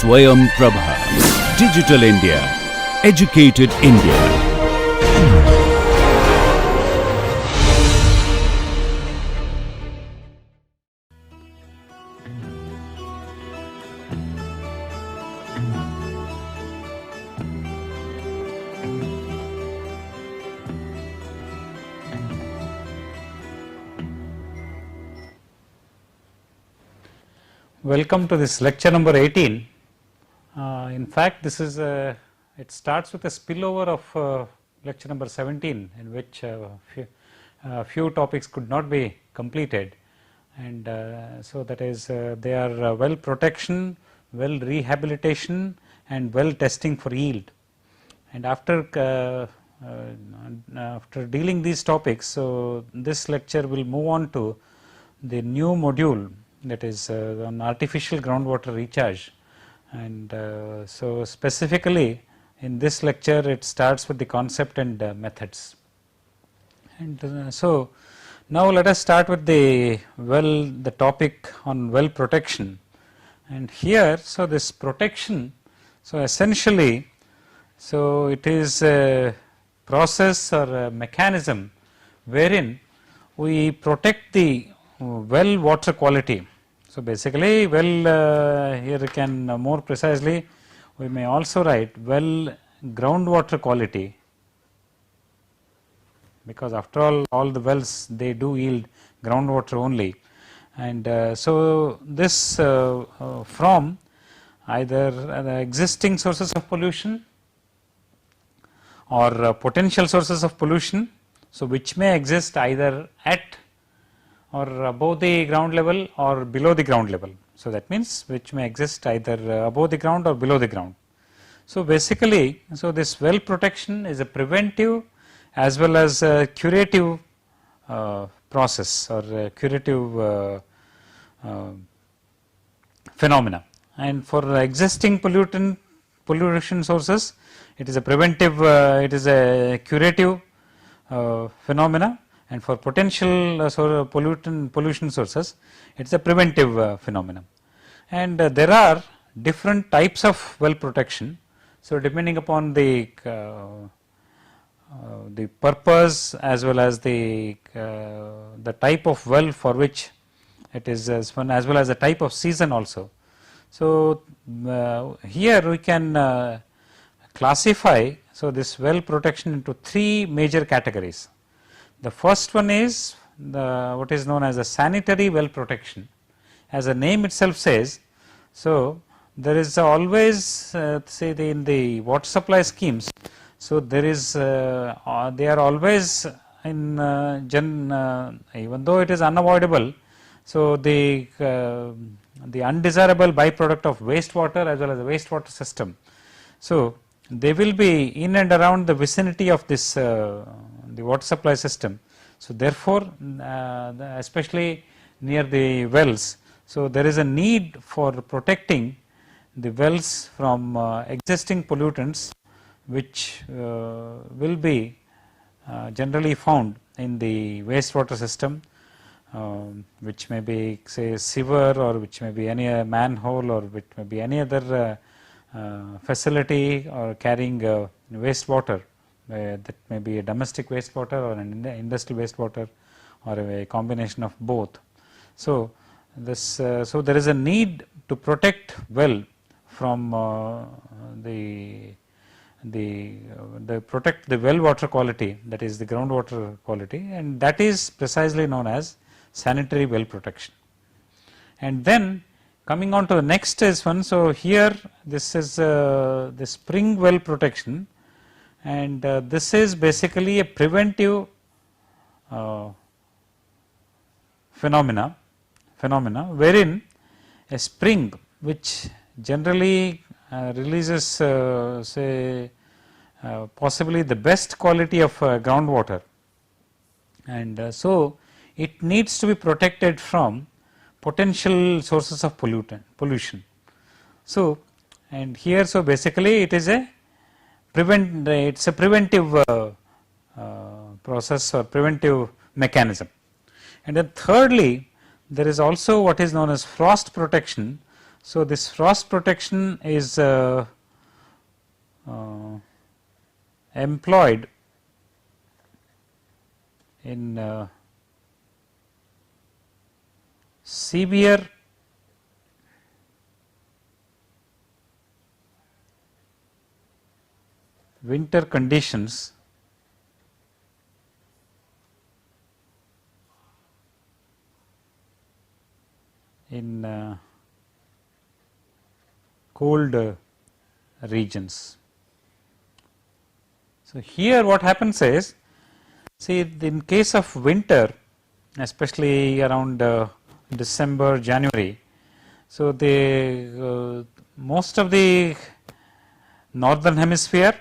Swayam Prabha. Digital India. Educated India. Welcome to this lecture number 18. In fact, this is it starts with a spillover of lecture number 17, in which few topics could not be completed, and so that is they are well protection, well rehabilitation, and well testing for yield. And after dealing these topics, so this lecture will move on to the new module, that is on artificial groundwater recharge. And so specifically in this lecture it starts with the concept and methods. And so now let us start with the topic on well protection. And here, so this protection, so essentially, so it is a process or a mechanism wherein we protect the well water quality. So basically, well here we can more precisely we may also write well groundwater quality, because after all the wells they do yield groundwater only. And so this from either the existing sources of pollution or potential sources of pollution, so which may exist either at or above the ground level or below the ground level. So that means which may exist either above the ground or below the ground. So basically, so this well protection is a preventive as well as a curative process or a curative phenomena. And for existing pollution sources, it is a preventive, it is a curative phenomena. And for potential pollution sources, it is a preventive phenomenon. And there are different types of well protection. So depending upon the purpose as well as the type of well for which it is, as well as the type of season also. So here we can classify so this well protection into three major categories. The first one is what is known as a sanitary well protection. As the name itself says, so there is always say in the water supply schemes, so there is they are always in even though it is unavoidable, so the undesirable byproduct of wastewater as well as the wastewater system. So they will be in and around the vicinity of this the water supply system. So therefore, especially near the wells, so there is a need for protecting the wells from existing pollutants, which will be generally found in the wastewater system, which may be say sewer, or which may be any manhole, or which may be any other facility or carrying wastewater. That may be a domestic wastewater or an industrial wastewater, or a combination of both. So this so there is a need to protect well from protect the well water quality, that is the groundwater quality, and that is precisely known as sanitary well protection. And then coming on to the next is one. So here this is the spring well protection. And this is basically a preventive phenomena wherein a spring which generally releases say possibly the best quality of groundwater, and so it needs to be protected from potential sources of pollution. So and here, so basically it is a it's a preventive process or preventive mechanism. And then thirdly, there is also what is known as frost protection. So, this frost protection is employed in severe winter conditions in cold regions. So, here what happens is, see, in case of winter, especially around December, January, so the most of the northern hemisphere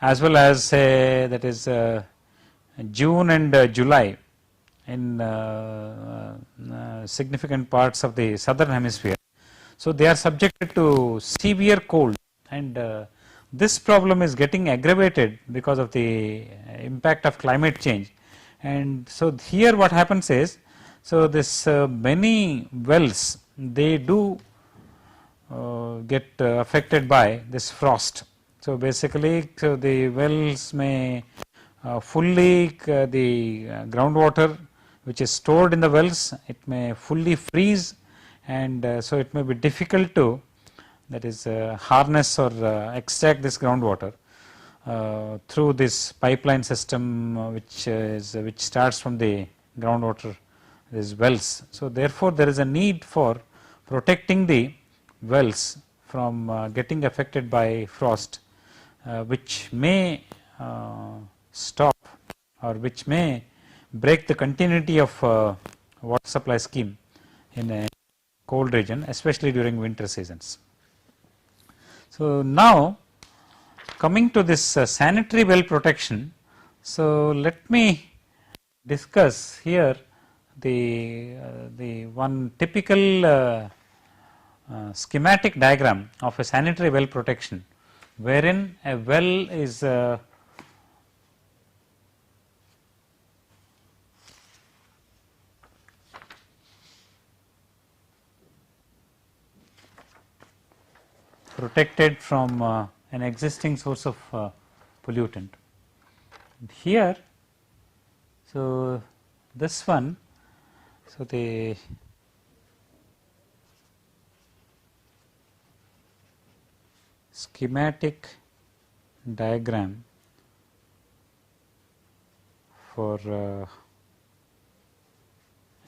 as well as say that is June and July in significant parts of the southern hemisphere. So, they are subjected to severe cold, and this problem is getting aggravated because of the impact of climate change. And so, here what happens is, so this many wells, they do get affected by this frost. So, basically, so the wells may fully the groundwater which is stored in the wells, it may fully freeze, and so it may be difficult to, that is harness or extract this groundwater through this pipeline system which starts from the groundwater, these wells. So, therefore, there is a need for protecting the wells from getting affected by frost, which may stop or which may break the continuity of water supply scheme in a cold region, especially during winter seasons. So, now coming to this sanitary well protection. So, let me discuss here the one typical schematic diagram of a sanitary well protection, wherein a well is protected from an existing source of pollutant. Here, so this one, so the schematic diagram for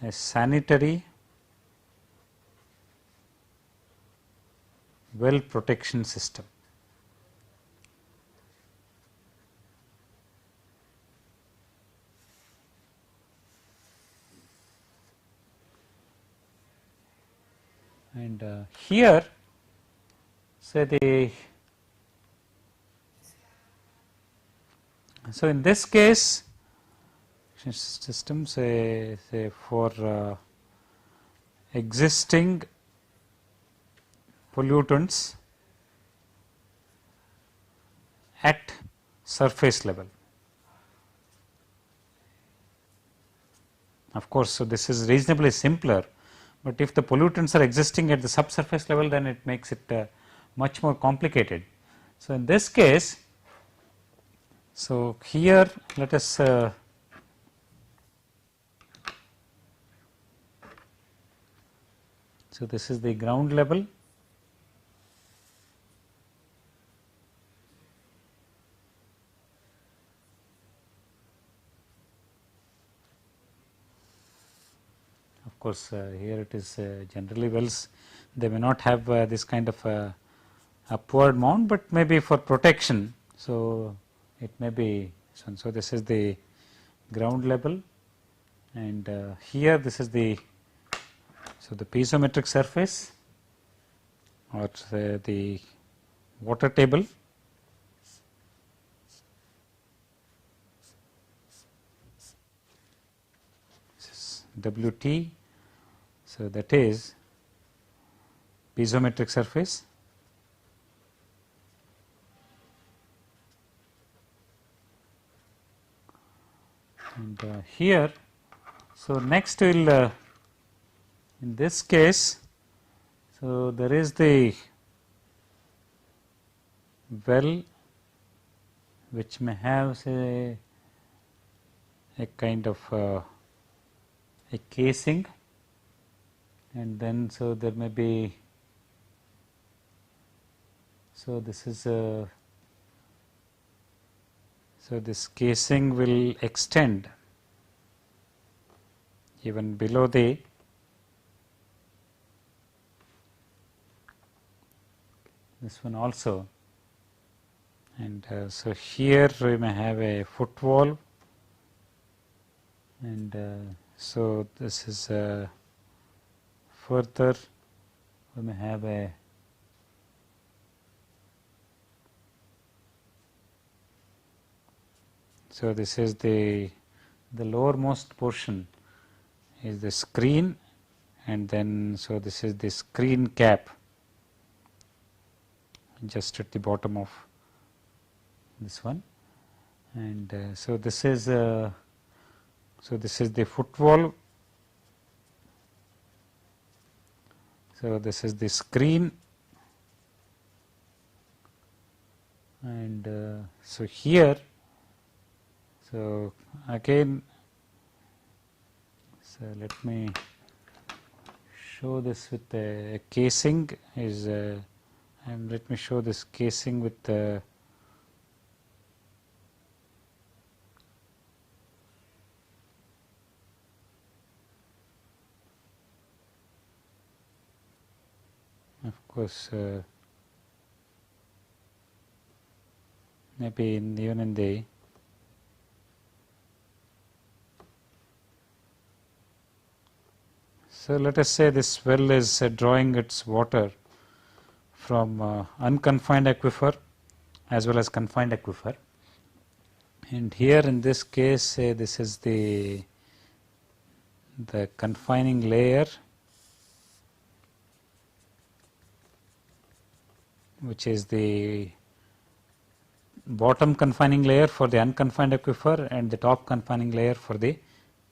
a sanitary well protection system. And here, say so in this case system, say for existing pollutants at surface level. Of course, so this is reasonably simpler, but if the pollutants are existing at the subsurface level, then it makes it much more complicated. So, in this case, so here let us so this is the ground level. Of course, here it is generally wells, they may not have this kind of upward mount, but maybe for protection. So, it may be, so this is the ground level, and here this is the, so the piezometric surface or say the water table. This is WT. So, that is piezometric surface, and here, so next we will in this case, So there is the well which may have, say, a kind of a casing, and then so there may be, so this is a, so this casing will extend even below the this one also, and so here we may have a foot valve, and so this is further we may have a so this is the lowermost portion is the screen, and then so this is the screen cap just at the bottom of this one, and so this is the foot valve, so this is the screen, and so here, so again, so let me show this with a casing is and let me show this casing with of course maybe even in the so let us say this well is drawing its water from unconfined aquifer as well as confined aquifer, and here in this case say this is the confining layer, which is the bottom confining layer for the unconfined aquifer and the top confining layer for the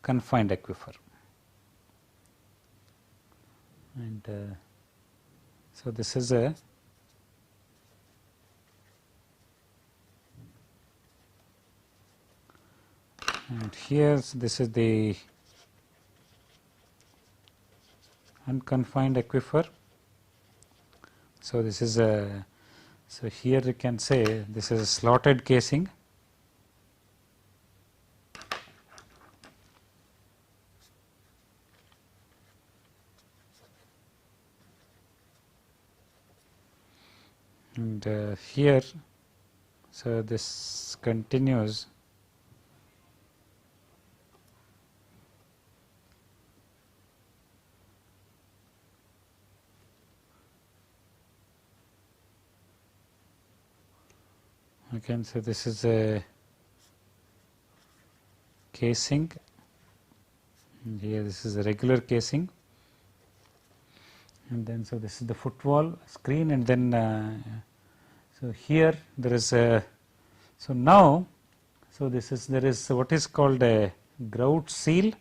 confined aquifer. And so this is a and here this is the unconfined aquifer. So this is a, so here you can say this is a slotted casing, and here so this continues again, so this is a casing, and here this is a regular casing, and then so this is the foot valve screen, and then so here there is a, so now so this is, there is what is called a grout seal,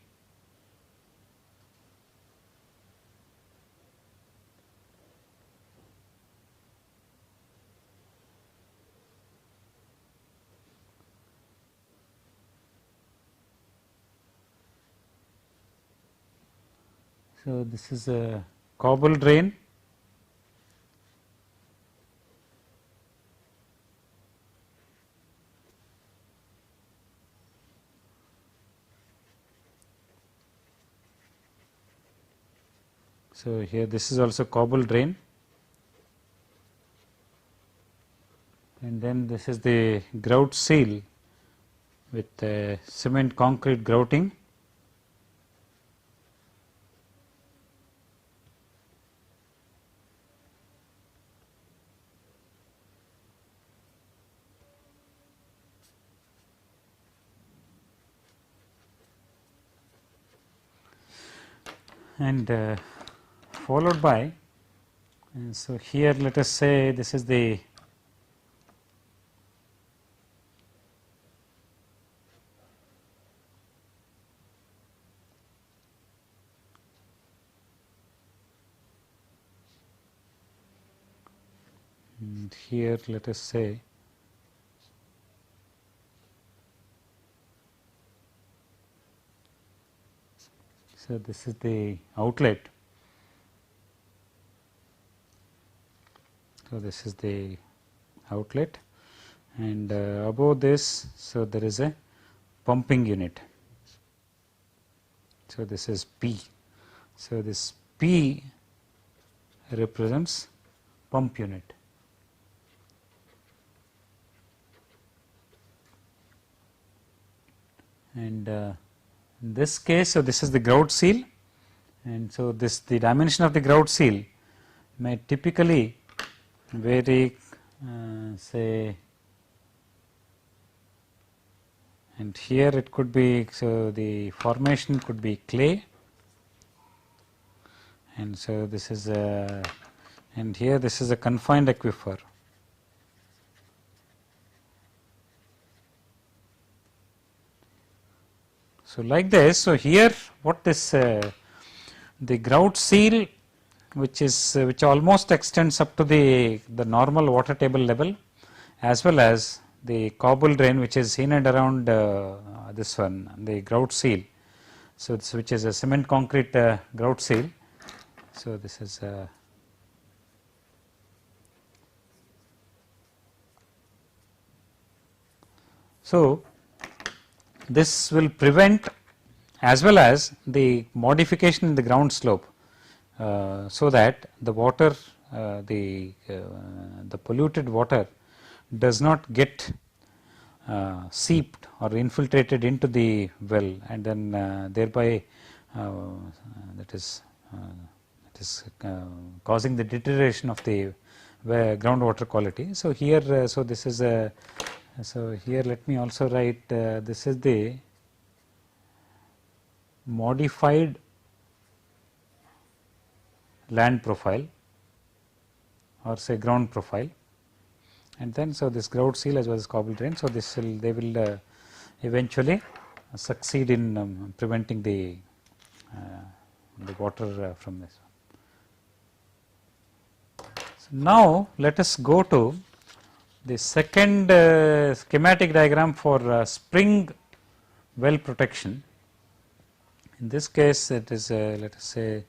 so this is a cobble drain, so here this is also cobble drain, and then this is the grout seal with cement concrete grouting, and followed by, and so here let us say this is the and here let us say so this is the outlet. So this is the outlet, and above this, so there is a pumping unit. So this is P. So this P represents pump unit. And in this case, so this is the grout seal, and so this the dimension of the grout seal may typically vary, say, and here it could be, so the formation could be clay, and so this is a, and here this is a confined aquifer. So like this, so here what this the grout seal, which is which almost extends up to the normal water table level, as well as the cobble drain which is in and around this one, the grout seal. So this, which is a cement concrete grout seal. So this is so this will prevent as well as the modification in the ground slope, so that the water, the polluted water does not get seeped or infiltrated into the well, and then thereby that is causing the deterioration of the groundwater quality. So here, so this is a, so here let me also write this is the modified land profile, or say ground profile, and then so this grout seal as well as cobble drain. So this will, they will eventually succeed in preventing the water from this. So now let us go to the second schematic diagram for spring well protection. In this case, it is let us say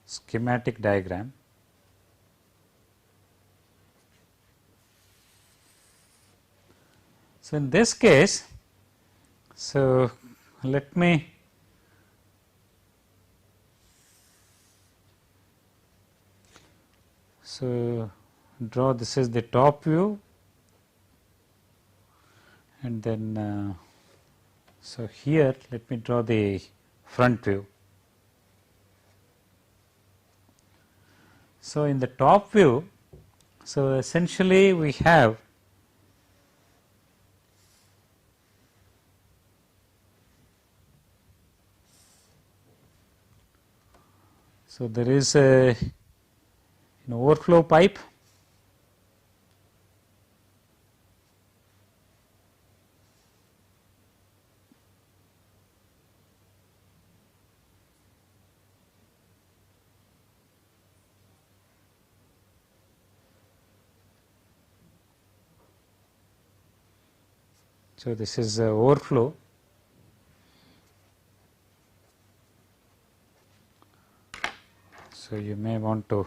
schematic diagram. So in this case, so let me so draw, this is the top view, and then so here let me draw the front view. So in the top view, so essentially we have so there is an overflow pipe, so this is overflow. So you may want to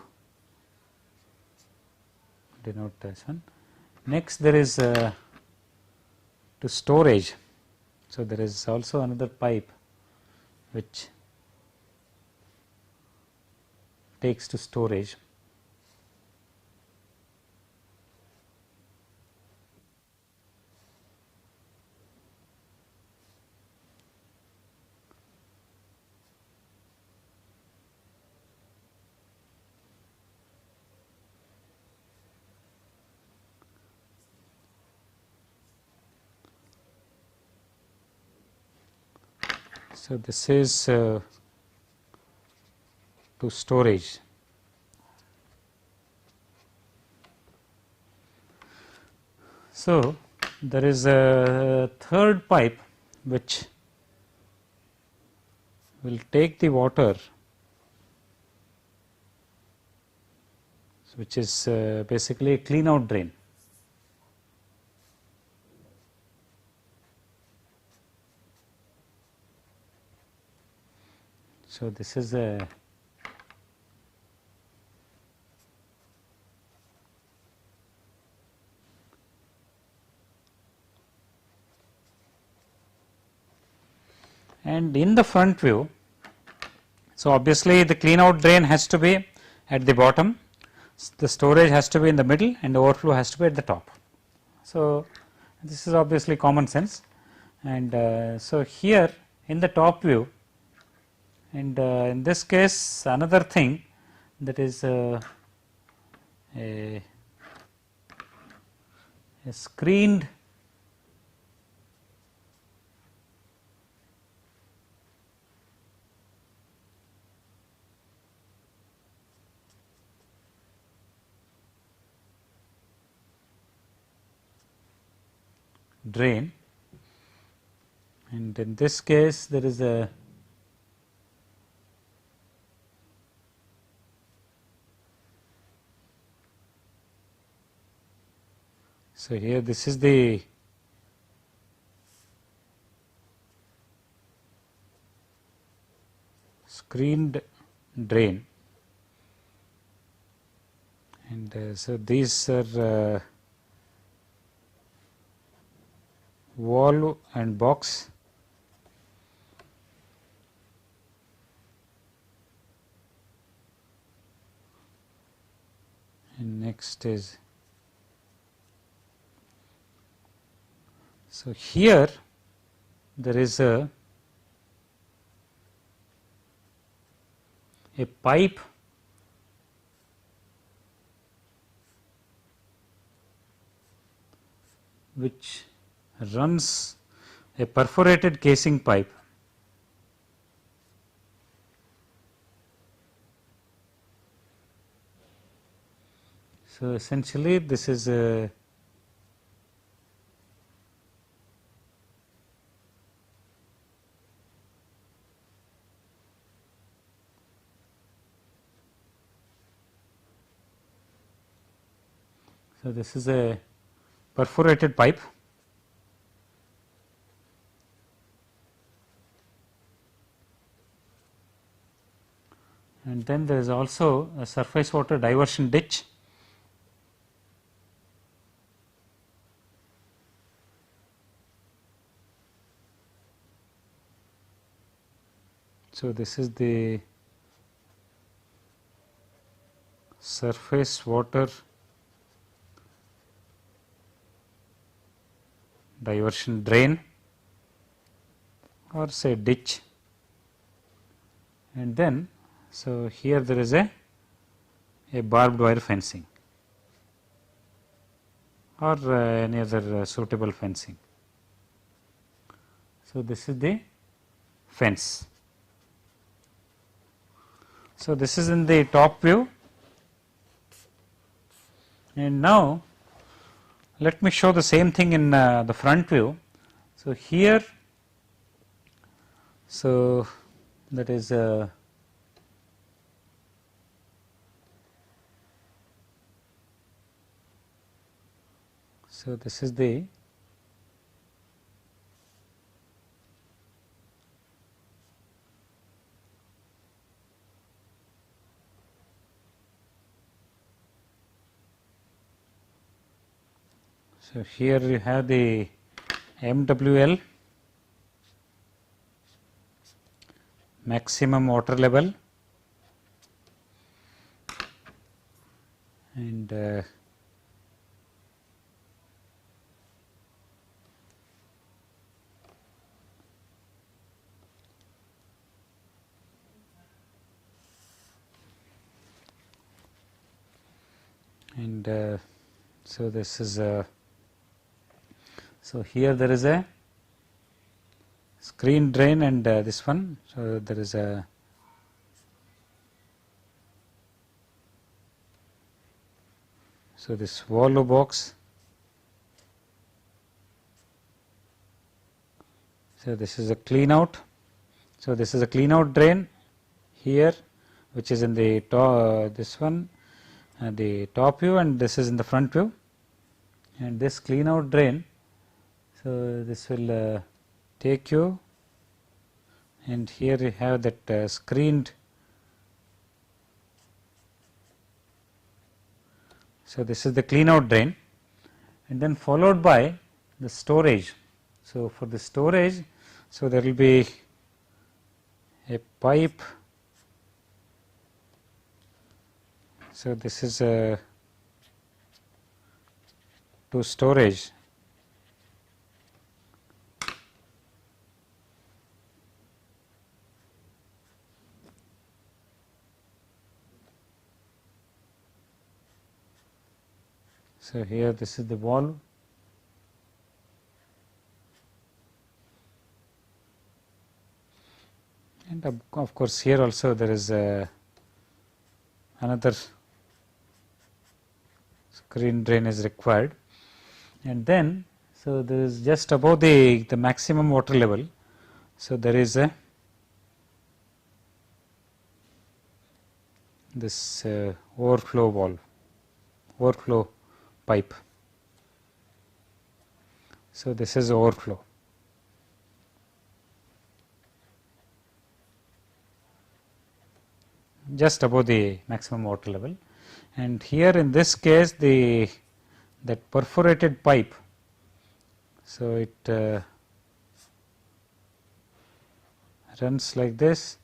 denote this one. Next there is to storage. So there is also another pipe which takes to storage. So this is to storage. So, there is a third pipe which will take the water, which is basically a clean out drain. So, this is a and in the front view. So, obviously, the clean out drain has to be at the bottom, the storage has to be in the middle, and the overflow has to be at the top. So, this is obviously common sense, and so here in the top view, and in this case another thing, that is a screened drain, and in this case there is a so here this is the screened drain, and so these are wall and box, and next is, so here there is a pipe which runs, a perforated casing pipe, so essentially this is a perforated pipe, and then there is also a surface water diversion ditch. So, this is the surface water diversion drain, or say ditch, and then so here there is a barbed wire fencing or any other suitable fencing. So, this is the fence. So, this is in the top view, and now let me show the same thing in the front view. So, here, so that is so this is the so here you have the MWL, maximum water level, and so this is so here there is a screen drain, and this one, so there is a so this wallow box, So, this is a clean out. So, this is a clean out drain here, which is in the top, this one the top view, and this is in the front view, and this clean out drain. So, this will take you, and here you have that screened. So, this is the clean out drain, and then followed by the storage. So, for the storage, so there will be a pipe. So, this is to storage. So, here this is the valve. And of course, here also there is another screen drain is required, and then so there is just above the maximum water level. So, there is a this overflow valve, overflow pipe. So, this is overflow. Just above the maximum water level, and here in this case that perforated pipe. So, it runs like this,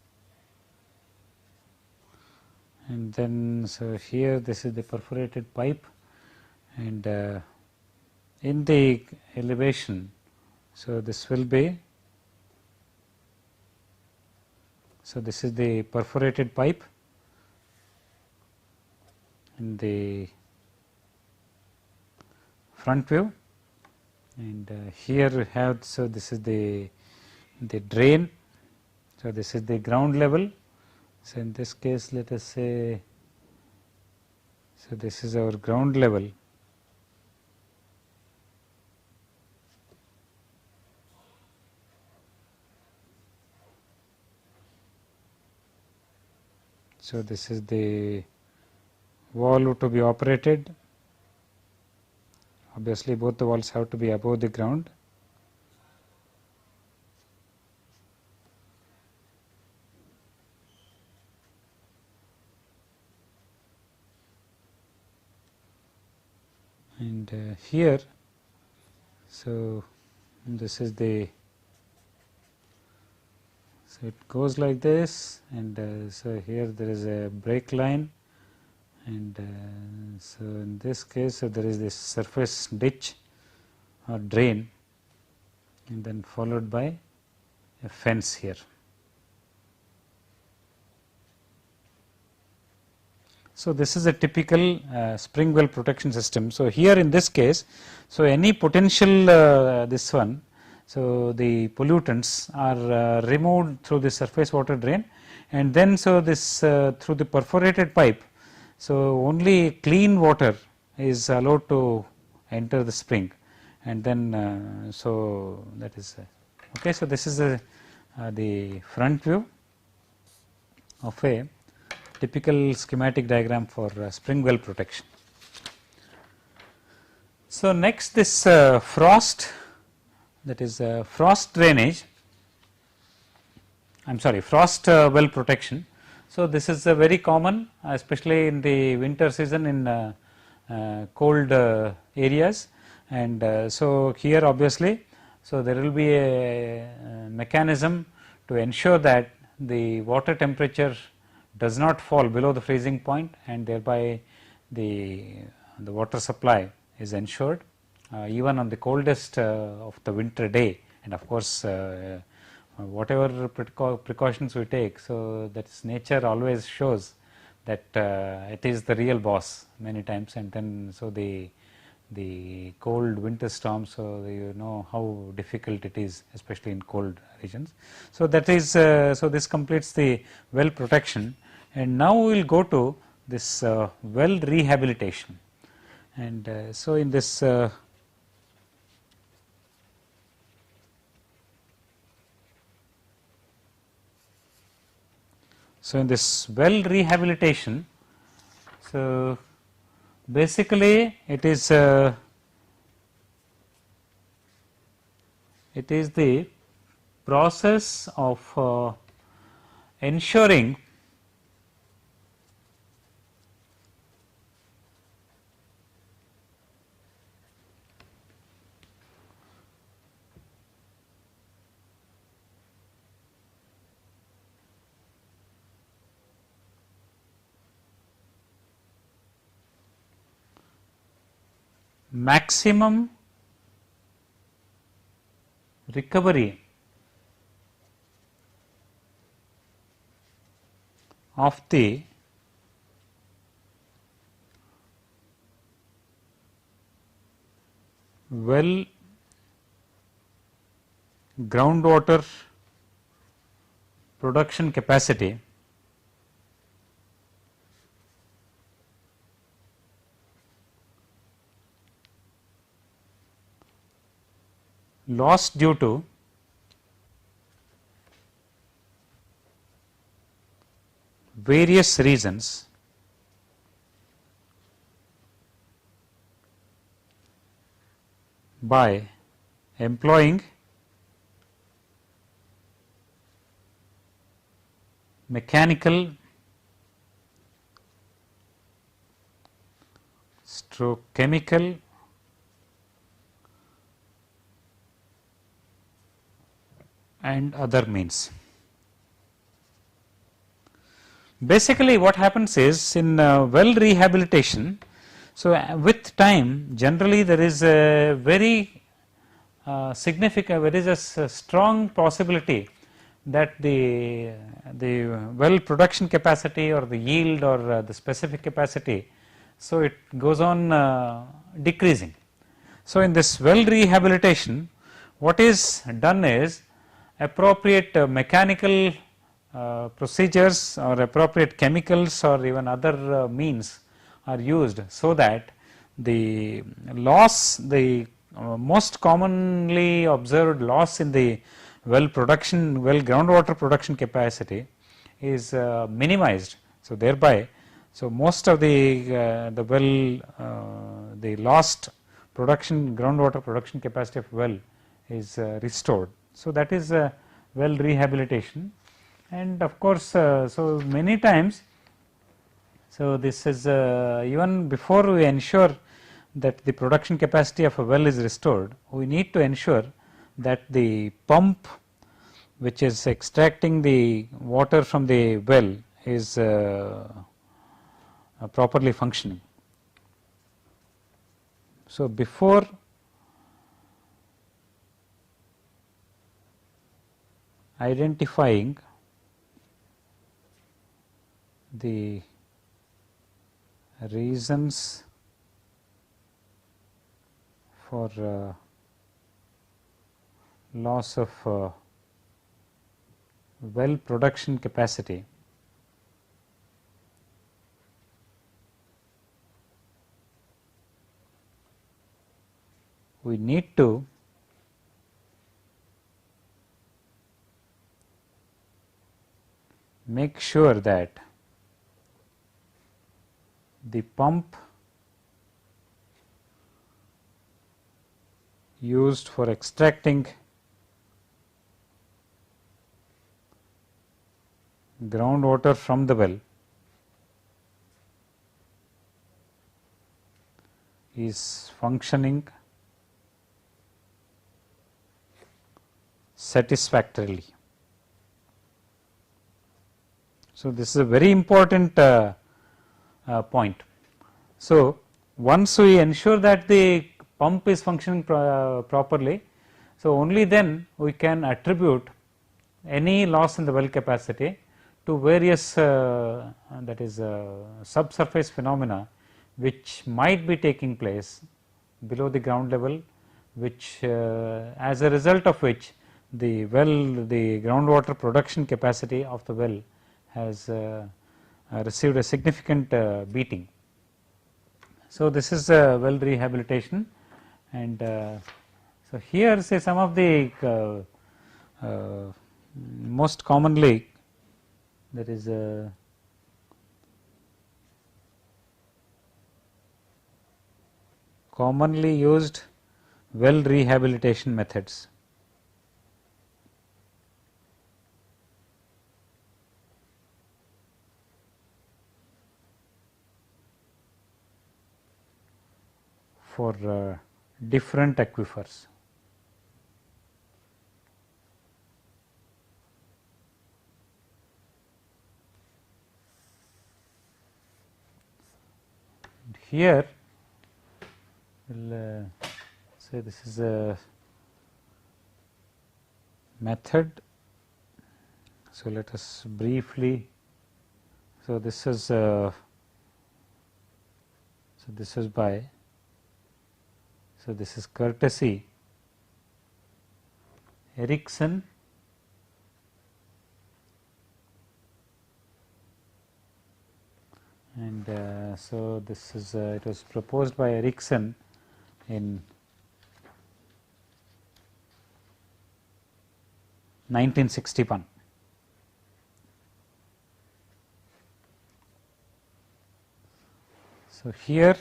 and then so here this is the perforated pipe, and in the elevation. So, this will be, so this is the perforated pipe in the front view, and here we have, so this is the drain. So, this is the ground level. So, in this case let us say, so this is our ground level. So, this is the valve to be operated. Obviously, both the valves have to be above the ground. And here, so this is the, so it goes like this, and so here there is a break line, and so in this case, so there is this surface ditch or drain, and then followed by a fence here. So, this is a typical spring well protection system. So, here in this case, so any potential this one, so the pollutants are removed through the surface water drain, and then so this through the perforated pipe. So, only clean water is allowed to enter the spring, and then so that is okay. So, this is the front view of a typical schematic diagram for spring well protection. So, next this frost, that is frost drainage, I am sorry, frost well protection. So, this is very common, especially in the winter season in cold areas, and so here obviously, so there will be a mechanism to ensure that the water temperature does not fall below the freezing point, and thereby the water supply is ensured even on the coldest of the winter day, and of course, whatever precautions we take. So, that is nature always shows that it is the real boss many times, and then so the cold winter storms, so you know how difficult it is, especially in cold regions. So, that is so this completes the well protection, and now we will go to this well rehabilitation, and so in this So, in this well rehabilitation, so basically it is the process of ensuring maximum recovery of the well groundwater production capacity lost due to various reasons by employing mechanical stroke chemical and other means. Basically what happens is in well rehabilitation, so with time generally there is a very significant, there is a strong possibility that the well production capacity or the yield or the specific capacity, so it goes on decreasing. So in this well rehabilitation, what is done is appropriate mechanical procedures or appropriate chemicals or even other means are used, so that the loss, the most commonly observed loss in the well groundwater production capacity is minimized. So thereby, so most of the the lost groundwater production capacity of well is restored. So that is well rehabilitation, and of course so many times, so this is even before we ensure that the production capacity of a well is restored, we need to ensure that the pump which is extracting the water from the well is properly functioning. So before identifying the reasons for loss of well production capacity, we need to make sure that the pump used for extracting groundwater from the well is functioning satisfactorily. So this is a very important point. So once we ensure that the pump is functioning properly, so only then we can attribute any loss in the well capacity to various that is subsurface phenomena which might be taking place below the ground level, which as a result of which the groundwater production capacity of the well has received a significant beating. So this is well rehabilitation, and so here say some of the most commonly there is a commonly used well rehabilitation methods. For different aquifers. And here we will say this is a method. So, let us briefly, so this is by, so this is courtesy Ericsson and so this is it was proposed by Ericsson in 1961. So, here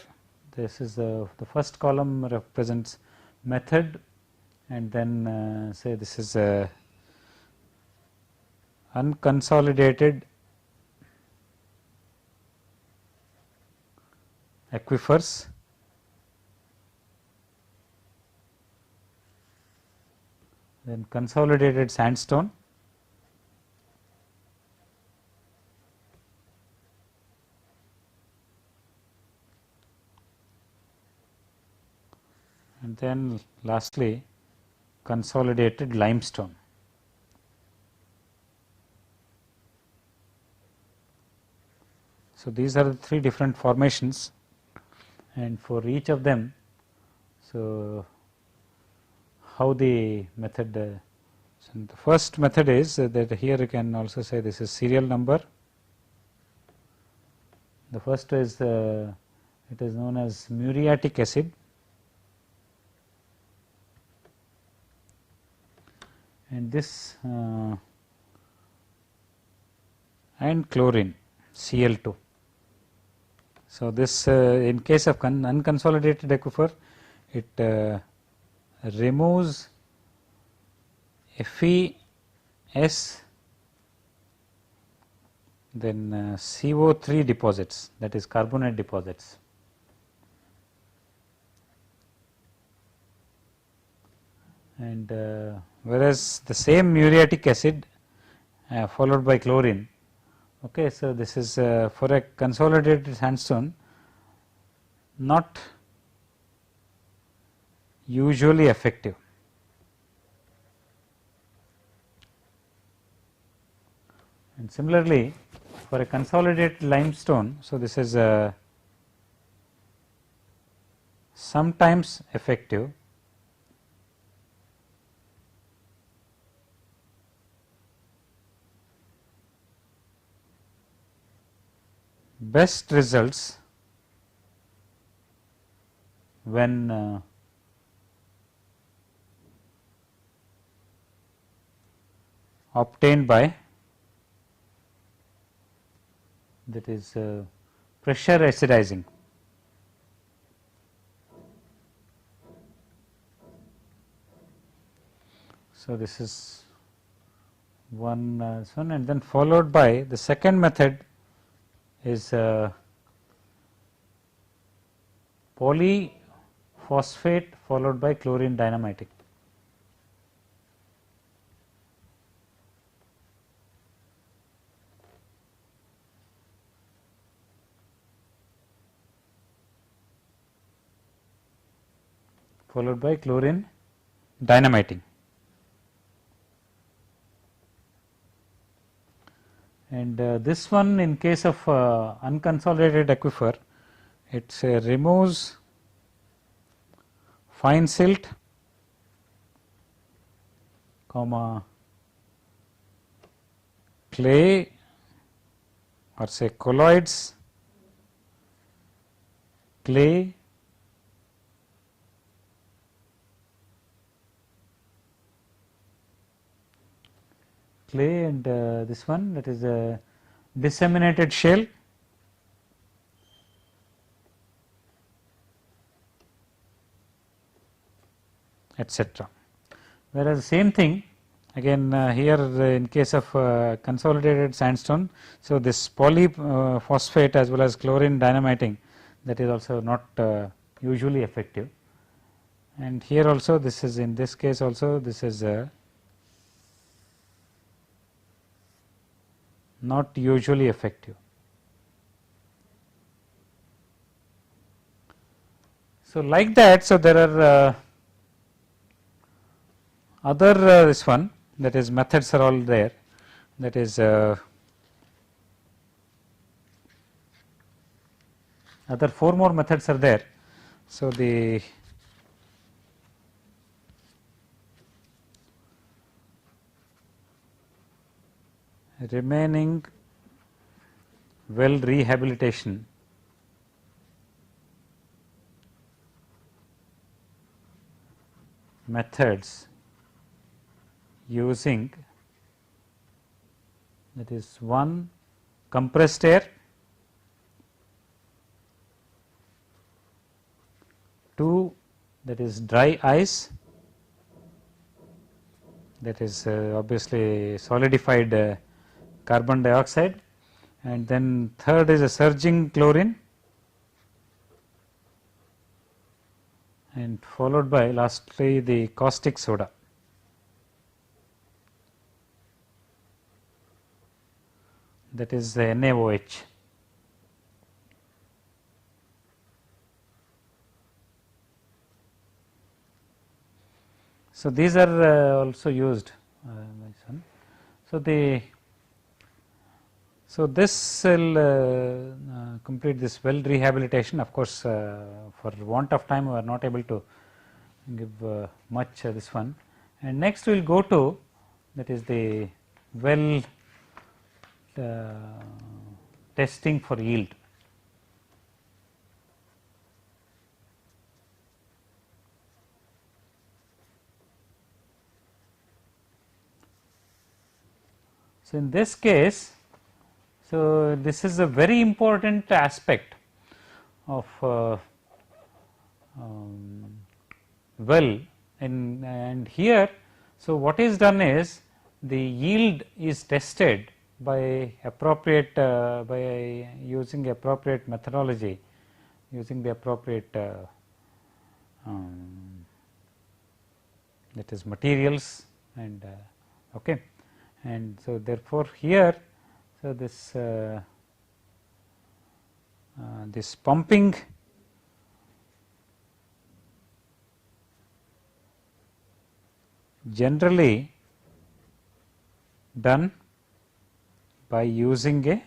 this is the first column represents method, and then say this is a unconsolidated aquifers, then consolidated sandstone, and then lastly consolidated limestone. So, these are the three different formations, and for each of them, so how the method, so the first method is that here you can also say this is serial number. The first is it is known as muriatic acid, and this and chlorine Cl2. So, this in case of unconsolidated aquifer, it removes FeS, then CO3 deposits, that is carbonate deposits. And whereas the same muriatic acid followed by chlorine. Okay, so this is for a consolidated sandstone not usually effective. And similarly, for a consolidated limestone, so this is sometimes effective, best results when obtained by, that is pressure acidizing. So, this is one one, and then followed by the second method is polyphosphate followed by chlorine dynamiting. Followed by chlorine dynamiting. And this one, in case of unconsolidated aquifer, it removes fine silt, comma clay or say colloids, clay, and this one, that is disseminated shale, etc. Whereas same thing again here in case of consolidated sandstone. So, this polyphosphate as well as chlorine dynamiting, that is also not usually effective, and here also this is, in this case also this is not usually effective. So, like that, so there are other this one, that is methods are all there, that is other 4 more methods are there. So, the remaining well rehabilitation methods using, that is 1 compressed air, 2 that is dry ice, that is obviously solidified carbon dioxide, and then third is a surging chlorine, and followed by lastly the caustic soda. That is the NaOH. So, these are also used. So, this will complete this well rehabilitation. Of course, for want of time we are not able to give much this one, and next we will go to, that is the well testing for yield. So, in this case, so this is a very important aspect of well, and here, so what is done is the yield is tested by appropriate by using appropriate methodology, using the appropriate that is materials, and okay. And so, therefore, here, so this this pumping generally done by using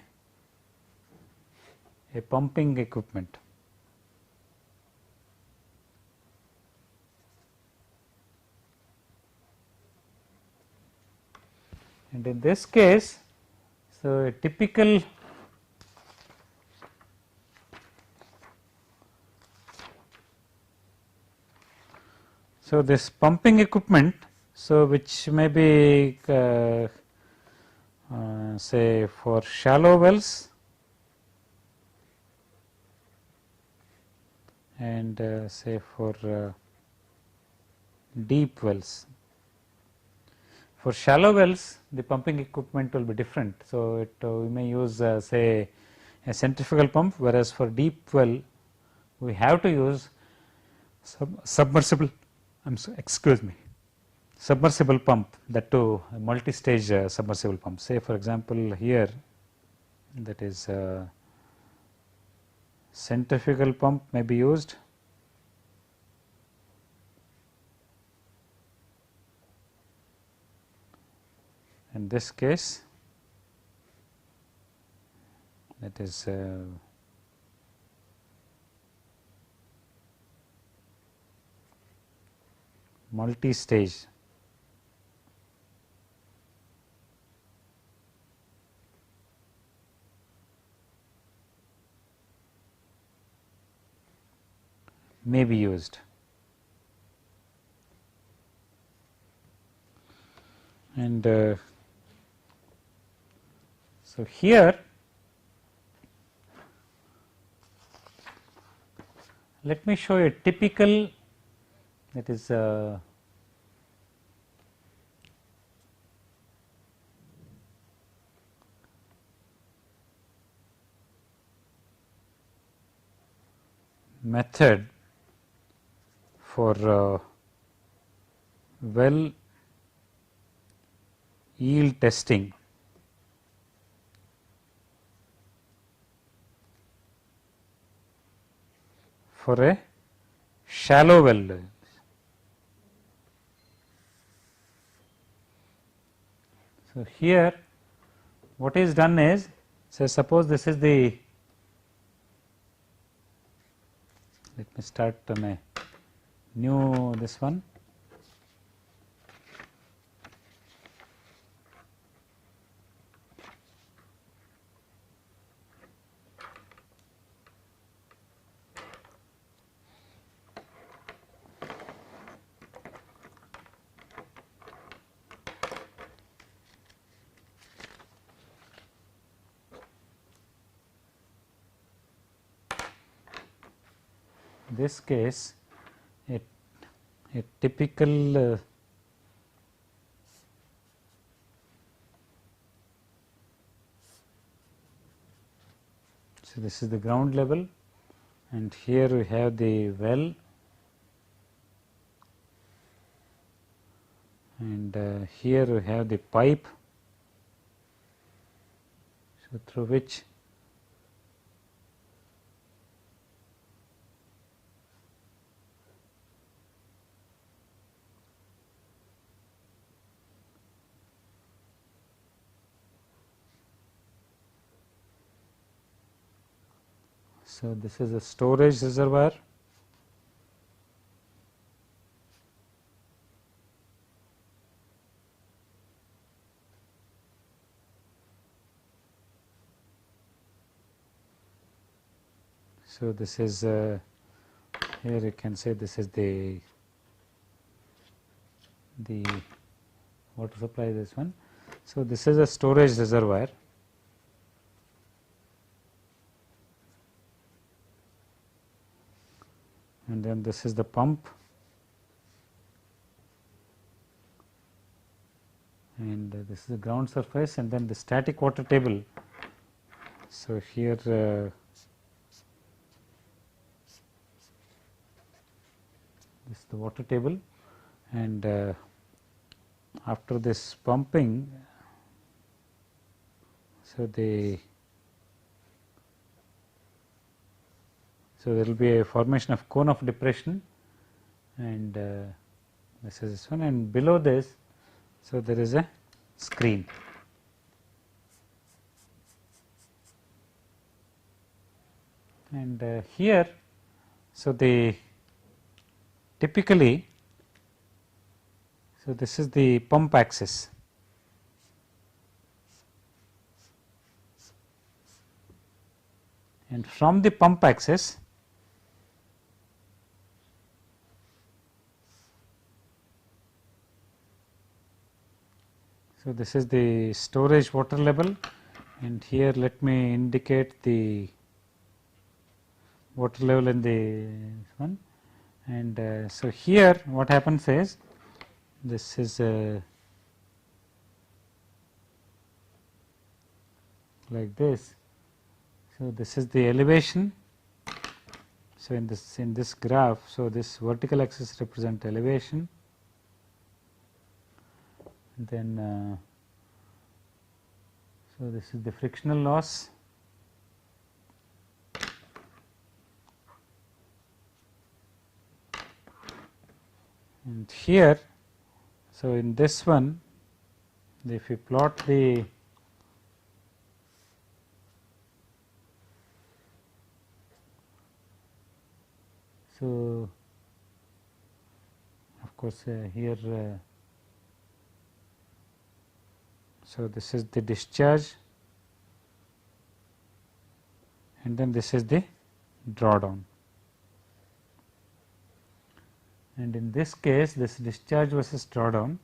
a pumping equipment. And in this case, so a typical so this pumping equipment, so which may be say for shallow wells and say for deep wells. For shallow wells, the pumping equipment will be different. So, it we may use say a centrifugal pump, whereas for deep well we have to use submersible, excuse me, submersible pump, that too a multi-stage submersible pump. Say for example, here that is centrifugal pump may be used, in this case that is multi-stage. May be used. And so, here let me show a typical, that is method for well yield testing for a shallow well. So, here what is done is, so suppose this is the, let me start on a new this one. This case a typical so this is the ground level, and here we have the well, and here we have the pipe, so through which so this is a storage reservoir, so this is here you can say this is the water supply, this one. So, this is a storage reservoir, and then this is the pump, and this is the ground surface, and then the static water table. So, here this is the water table, and after this pumping, so there will be a formation of cone of depression, and this is this one, and below this, so there is a screen. And here, so the typically, so this is the pump axis. And from the pump axis, so this is the storage water level, and here let me indicate the water level in the one, and so here what happens is, this is like this. So, this is the elevation. So, in this graph, so this vertical axis represent elevation, and then so this is the frictional loss, and here, so in this one, if you plot the so of course here so this is the discharge, and then this is the drawdown, and in this case this discharge versus drawdown,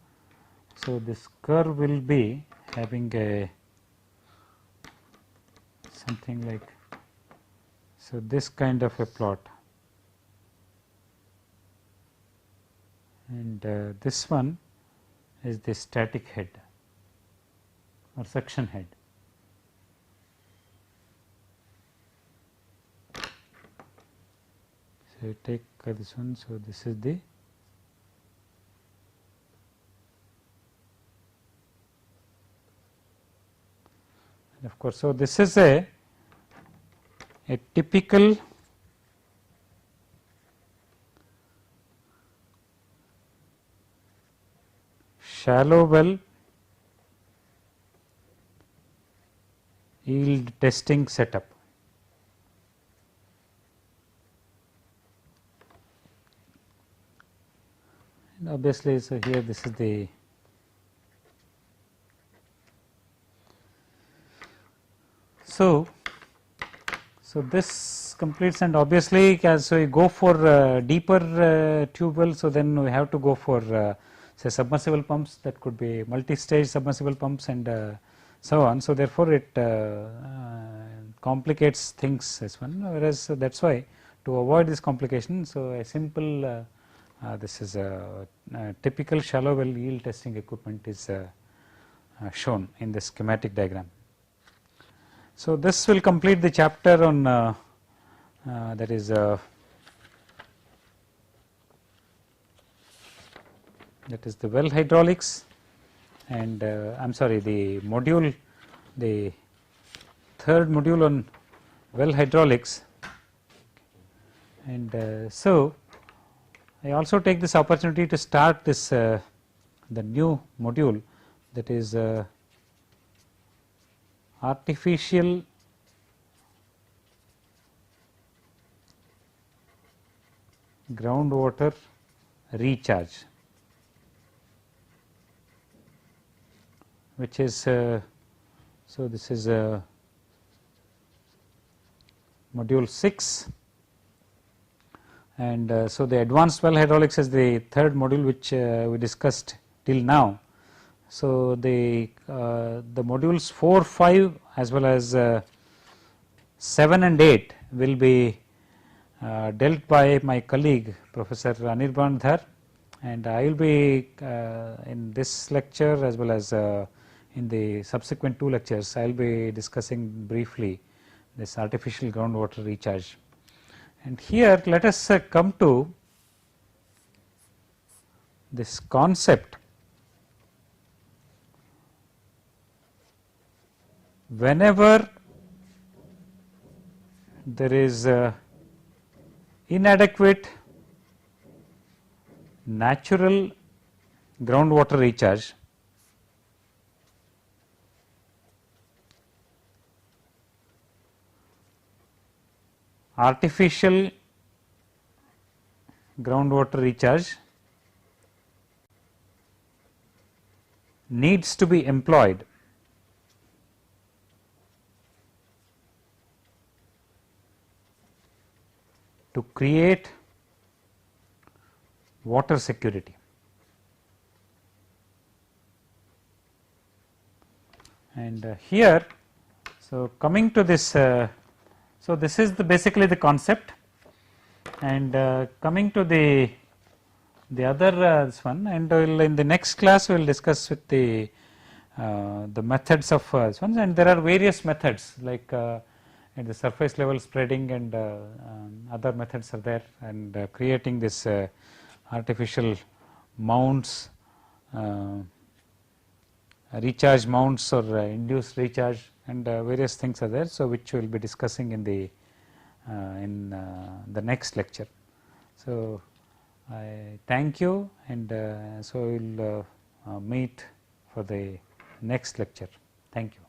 so this curve will be having a something like, so this kind of a plot. and this one is the static head or suction head. So, you take this one. So, this is the of course. So, this is a typical shallow well yield testing setup. And obviously, so here this is the so this completes, and obviously as we go for deeper tube well, so then we have to go for say submersible pumps, that could be multi-stage submersible pumps and so on. So, therefore, it complicates things as one, whereas that is why to avoid this complication. So, a simple this is a typical shallow well yield testing equipment is shown in the schematic diagram. So, this will complete the chapter on that is the well hydraulics, and I am sorry, the module, the third module on well hydraulics. And so, I also take this opportunity to start this the new module, that is artificial groundwater recharge, which is so this is module 6, and so the advanced well hydraulics is the third module which we discussed till now. So, the modules 4, 5 as well as 7 and 8 will be dealt by my colleague Professor Anirban Dhar, and I will be in this lecture as well as in the subsequent 2 lectures, I will be discussing briefly this artificial groundwater recharge. And here let us come to this concept. Whenever there is inadequate natural groundwater recharge, artificial groundwater recharge needs to be employed to create water security. And here, so coming to this, so this is the basically the concept, and coming to the other this one, and we'll in the next class we will discuss with the methods of this one, and there are various methods like at the surface level spreading and other methods are there, and creating this artificial mounts, recharge mounts or induced recharge, and various things are there. So, which we will be discussing in the next lecture. So, I thank you, and so we will meet for the next lecture. Thank you.